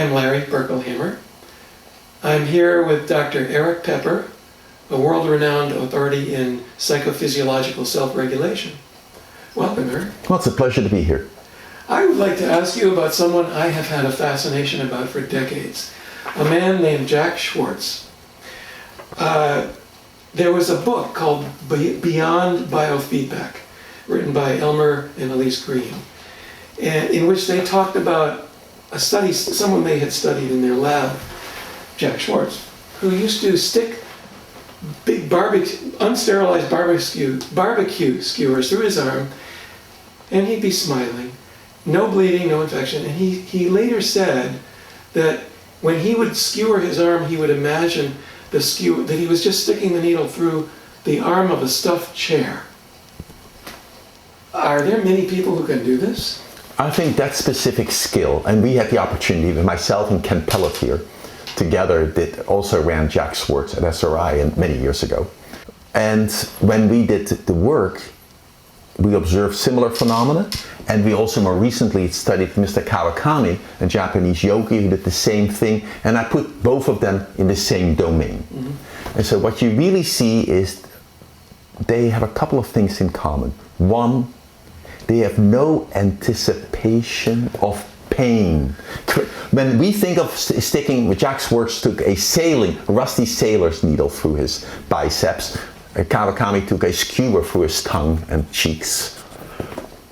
I'm Larry Berkelhammer. I'm here with Dr. Erik Peper, a world-renowned authority in psychophysiological self-regulation. Welcome, Erik. Well, it's a pleasure to be here. I would like to ask you about someone I have had a fascination about for decades, a man named Jack Schwarz. There was a book called Beyond Biofeedback, written by Elmer and Elise Green, in which they talked about a study, someone they had studied in their lab, Jack Schwarz, who used to stick big unsterilized barbecue skewers through his arm, and he'd be smiling, no bleeding, no infection. And he later said that when he would skewer his arm, he would imagine that he was just sticking the needle through the arm of a stuffed chair. Are there many people who can do this? I think that specific skill, and we had the opportunity with myself and Ken Pelletier together also ran Jack Schwarz at SRI many years ago. And when we did the work, we observed similar phenomena, and we also more recently studied Mr. Kawakami, a Japanese yogi who did the same thing, and I put both of them in the same domain. Mm-hmm. And so what you really see is they have a couple of things in common. One, they have no anticipation of pain. When we think of sticking, Jack Schwarz took a rusty sailor's needle through his biceps. Kawakami took a skewer through his tongue and cheeks.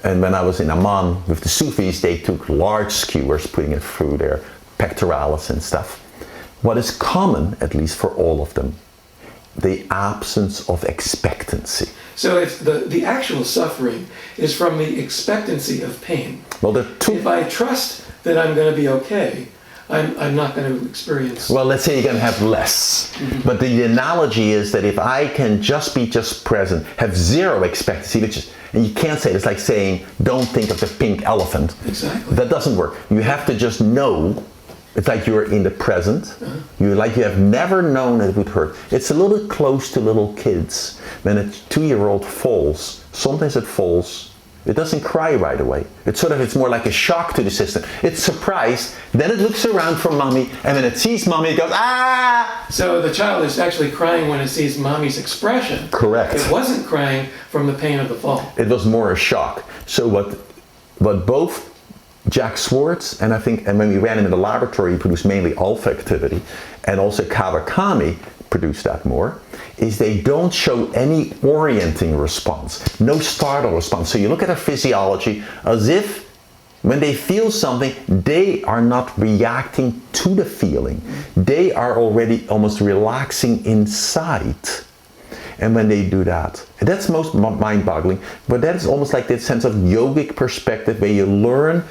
And when I was in Amman with the Sufis, they took large skewers, putting it through their pectoralis and stuff. What is common, at least for all of them, the absence of expectancy. So if the actual suffering is from the expectancy of pain, well, if I trust that I'm going to be okay, I'm not going to experience... Well, let's say you're going to have less. Mm-hmm. But the analogy is that if I can just be present, have zero expectancy, and you can't say it, it's like saying, don't think of the pink elephant. Exactly. That doesn't work. You have to just know. It's like you're in the present. You have never known it would hurt. It's a little bit close to little kids. When a 2-year-old falls, sometimes it falls, it doesn't cry right away. It's more like a shock to the system. It's surprised, then it looks around for mommy, and when it sees mommy, it goes, ah! So the child is actually crying when it sees mommy's expression. Correct. It wasn't crying from the pain of the fall. It was more a shock. So what both Jack Schwarz, and when we ran him in the laboratory, he produced mainly alpha activity, and also Kawakami produced that more, is they don't show any orienting response, no startle response. So you look at their physiology as if when they feel something, they are not reacting to the feeling. They are already almost relaxing inside. And when they do that, and that's most mind-boggling, but that is almost like that sense of yogic perspective where you learn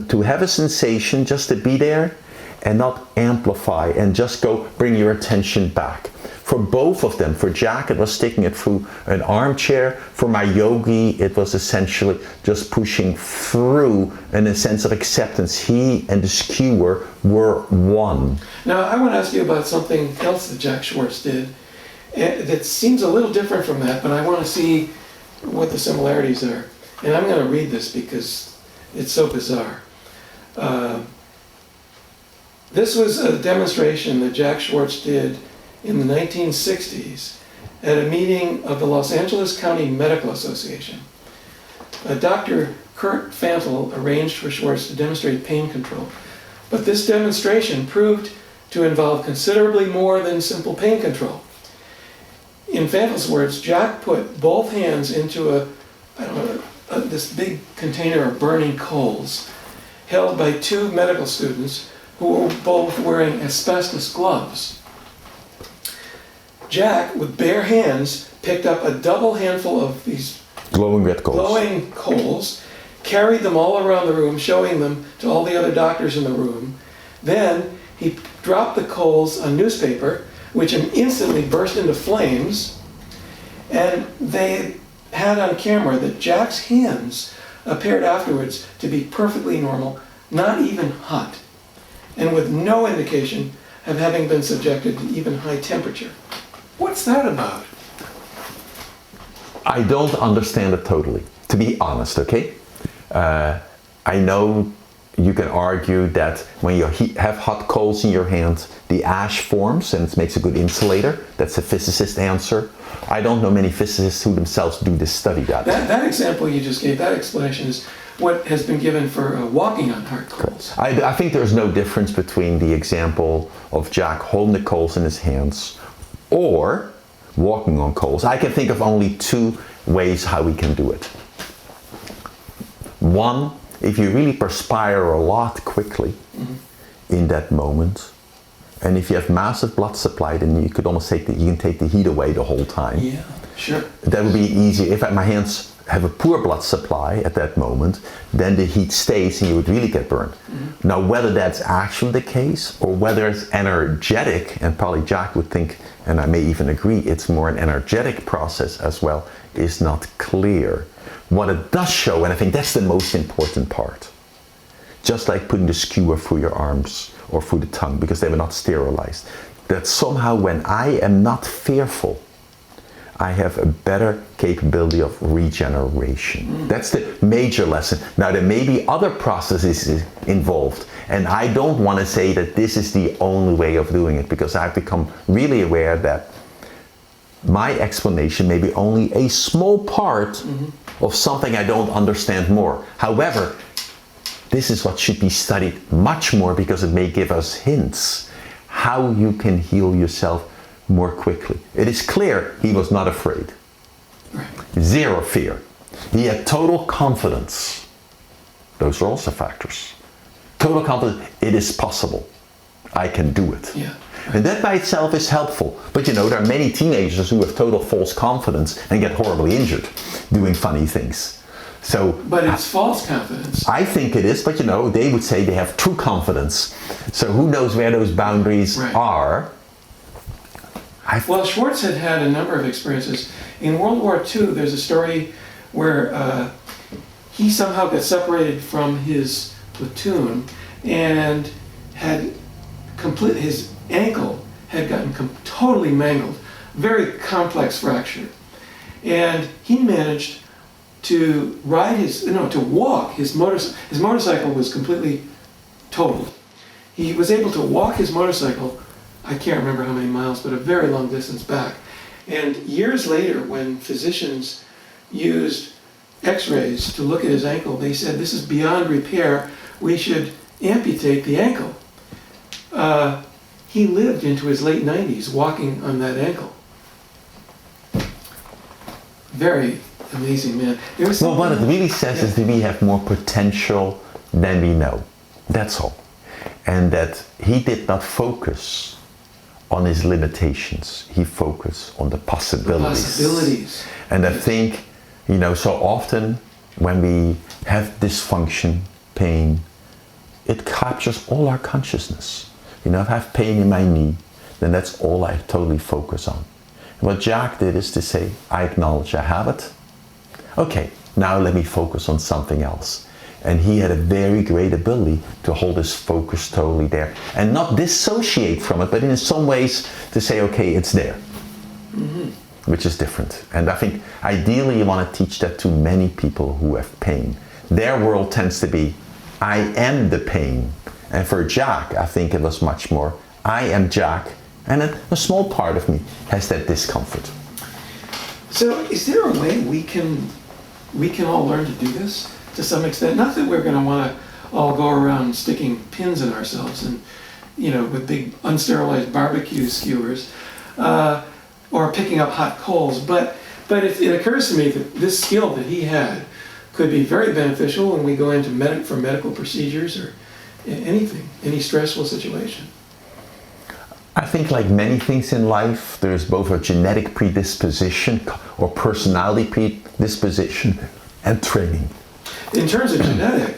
to have a sensation, just to be there and not amplify, and just bring your attention back. For both of them, for Jack, it was sticking it through an armchair. For my yogi, it was essentially just pushing through in a sense of acceptance. He and the skewer were one. Now, I want to ask you about something else that Jack Schwarz did. That seems a little different from that, but I want to see what the similarities are. And I'm going to read this because it's so bizarre. This was a demonstration that Jack Schwarz did in the 1960s at a meeting of the Los Angeles County Medical Association. Dr. Kurt Fantle arranged for Schwarz to demonstrate pain control. But this demonstration proved to involve considerably more than simple pain control. In Fantle's words, Jack put both hands into this big container of burning coals held by 2 medical students who were both wearing asbestos gloves. Jack, with bare hands, picked up a double handful of these glowing red coals, carried them all around the room, showing them to all the other doctors in the room. Then he dropped the coals on newspaper, which instantly burst into flames, and they had on camera that Jack's hands appeared afterwards to be perfectly normal, not even hot, and with no indication of having been subjected to even high temperature. What's that about? I don't understand it totally, to be honest, okay? I know you can argue that when you have hot coals in your hand, the ash forms and it makes a good insulator. That's a physicist answer. I don't know many physicists who themselves do this study. That example you just gave, that explanation is what has been given for walking on hard coals. I think there's no difference between the example of Jack holding the coals in his hands or walking on coals. I can think of only two ways how we can do it. One, if you really perspire a lot quickly in that moment, and if you have massive blood supply, then you could almost take you can take the heat away the whole time. Yeah, sure. That would be easier. If my hands have a poor blood supply at that moment, then the heat stays and you would really get burned. Now, whether that's actually the case or whether it's energetic, and probably Jack would think, and I may even agree, it's more an energetic process as well, is not clear. What it does show, and I think that's the most important part, just like putting the skewer through your arms or through the tongue because they were not sterilized, that somehow when I am not fearful, I have a better capability of regeneration. That's the major lesson. Now, there may be other processes involved, and I don't want to say that this is the only way of doing it, because I've become really aware that my explanation may be only a small part of something I don't understand more. However, this is what should be studied much more because it may give us hints how you can heal yourself more quickly. It is clear he was not afraid. Right. Zero fear. He had total confidence. Those are also factors. Total confidence, it is possible. I can do it. Yeah. And that by itself is helpful. But you know, there are many teenagers who have total false confidence and get horribly injured doing funny things. But it's false confidence. I think it is, but you know, they would say they have true confidence. So who knows where those boundaries are? Well, Schwarz had a number of experiences. In World War II, there's a story where he somehow got separated from his platoon and had his ankle had gotten totally mangled, very complex fracture. And he managed to walk his motorcycle. His motorcycle was completely totaled. He was able to walk his motorcycle, I can't remember how many miles, but a very long distance back. And years later, when physicians used x-rays to look at his ankle, they said, this is beyond repair, we should amputate the ankle. He lived into his late 90s walking on that ankle. Very amazing man. Well, what it really says is that we have more potential than we know. That's all. And that he did not focus on his limitations. He focused on the possibilities. And I think, you know, so often when we have dysfunction, pain, it captures all our consciousness. You know, if I have pain in my knee, then that's all I totally focus on. And what Jack did is to say, I acknowledge I have it. Okay, now let me focus on something else. And he had a very great ability to hold his focus totally there and not dissociate from it, but in some ways to say, okay, it's there, which is different. And I think ideally you want to teach that to many people who have pain. Their world tends to be, I am the pain. And for Jack, I think it was much more, I am Jack, and a small part of me has that discomfort. So is there a way we can all learn to do this to some extent? Not that we're going to want to all go around sticking pins in ourselves and, you know, with big unsterilized barbecue skewers, or picking up hot coals, but it occurs to me that this skill that he had could be very beneficial when we go into medical procedures or anything, any stressful situation. I think like many things in life, there's both a genetic predisposition or personality predisposition and training. In terms of genetic,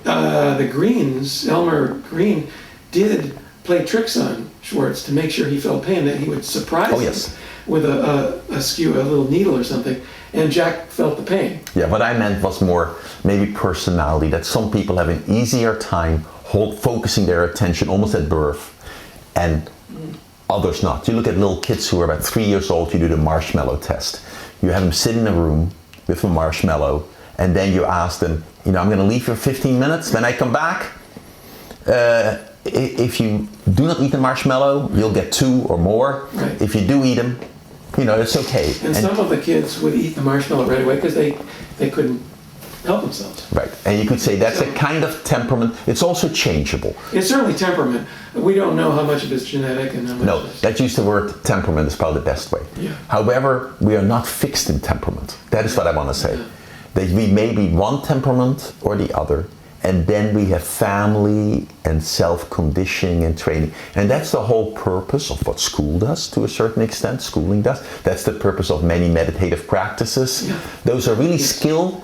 the Greens, Elmer Green, did play tricks on Schwarz to make sure he felt pain, that he would surprise him with a little needle or something, and Jack felt the pain. Yeah, what I meant was more maybe personality, that some people have an easier time focusing their attention almost at birth, and others not. You look at little kids who are about 3 years old, you do the marshmallow test. You have them sit in a room with a marshmallow, and then you ask them I'm going to leave for 15 minutes. When I come back, if you do not eat the marshmallow, you'll get 2 or more. Right. If you do eat them, it's okay. And some of the kids would eat the marshmallow right away because they couldn't help themselves. Right. And you could say that's a kind of temperament. It's also changeable. It's certainly temperament. We don't know how much of it's genetic and how much No, of it's... let's use the word temperament is probably the best way. Yeah. However, we are not fixed in temperament. That is what I want to say. Yeah. That we may be one temperament or the other, and then we have family and self-conditioning and training. And that's the whole purpose of what school does to a certain extent, schooling does. That's the purpose of many meditative practices. Yeah. Those are really skill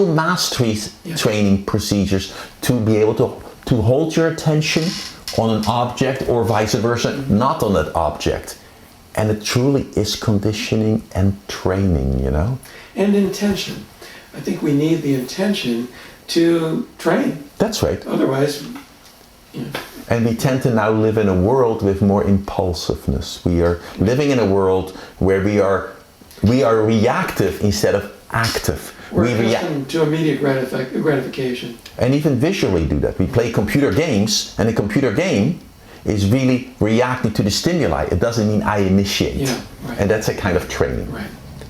mastery training procedures to be able to hold your attention on an object or vice versa, not on that object. And it truly is conditioning and training, And intention. I think we need the intention to train. That's right. Otherwise, And we tend to now live in a world with more impulsiveness. We are living in a world where we are reactive instead of active. we're accustomed to immediate gratification. And even visually do that. We play computer games, and a computer game is really reacting to the stimuli. It doesn't mean I initiate. Yeah, right. And that's a kind of training. Right.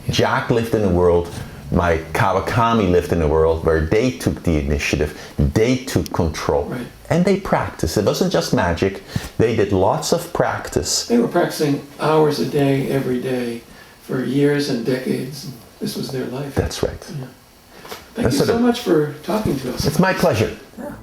Jack lived in a world, my Kawakami lived in a world where they took the initiative, they took control, Right. and they practiced. It wasn't just magic, they did lots of practice. They were practicing hours a day, every day, for years and decades. This was their life. That's right. Yeah. Thank you so much for talking to us. It's my pleasure. Yeah.